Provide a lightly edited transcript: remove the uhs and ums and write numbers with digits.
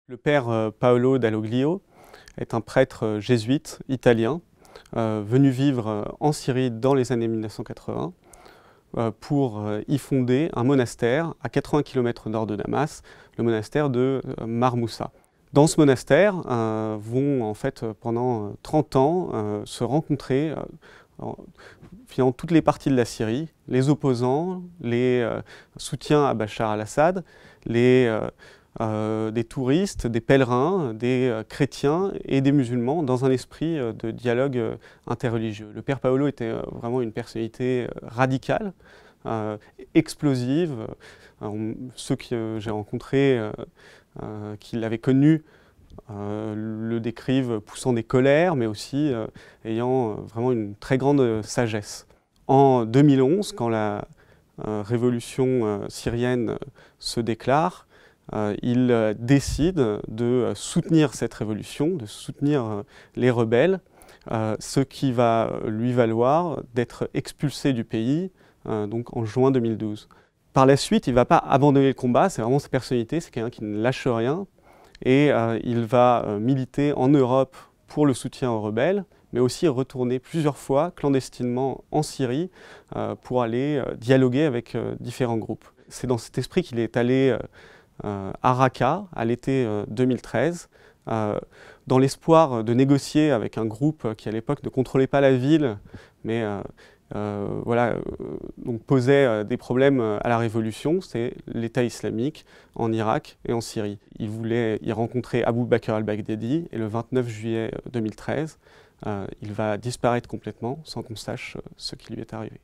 Le père Paolo Dalloglio est un prêtre jésuite italien venu vivre en Syrie dans les années 1980 pour y fonder un monastère à 80 km nord de Damas, le monastère de Mar Moussa. Dans ce monastère vont en fait pendant 30 ans se rencontrer finalement toutes les parties de la Syrie, les opposants, les soutiens à Bachar al-Assad, des touristes, des pèlerins, des chrétiens et des musulmans dans un esprit de dialogue interreligieux. Le père Paolo était vraiment une personnalité radicale, explosive. Ceux que j'ai rencontrés, qui l'avaient connu, le décrivent poussant des colères, mais aussi ayant vraiment une très grande sagesse. En 2011, quand la révolution syrienne se déclare, il décide de soutenir cette révolution, de soutenir les rebelles, ce qui va lui valoir d'être expulsé du pays donc en juin 2012. Par la suite, il ne va pas abandonner le combat, c'est vraiment sa personnalité, c'est quelqu'un qui ne lâche rien, et il va militer en Europe pour le soutien aux rebelles, mais aussi retourner plusieurs fois clandestinement en Syrie pour aller dialoguer avec différents groupes. C'est dans cet esprit qu'il est allé à Raqqa à l'été 2013, dans l'espoir de négocier avec un groupe qui à l'époque ne contrôlait pas la ville, mais donc posait des problèmes à la révolution, c'est l'État islamique en Irak et en Syrie. Il voulait y rencontrer Abou Bakr al-Baghdadi et le 29 juillet 2013, il va disparaître complètement sans qu'on sache ce qui lui est arrivé.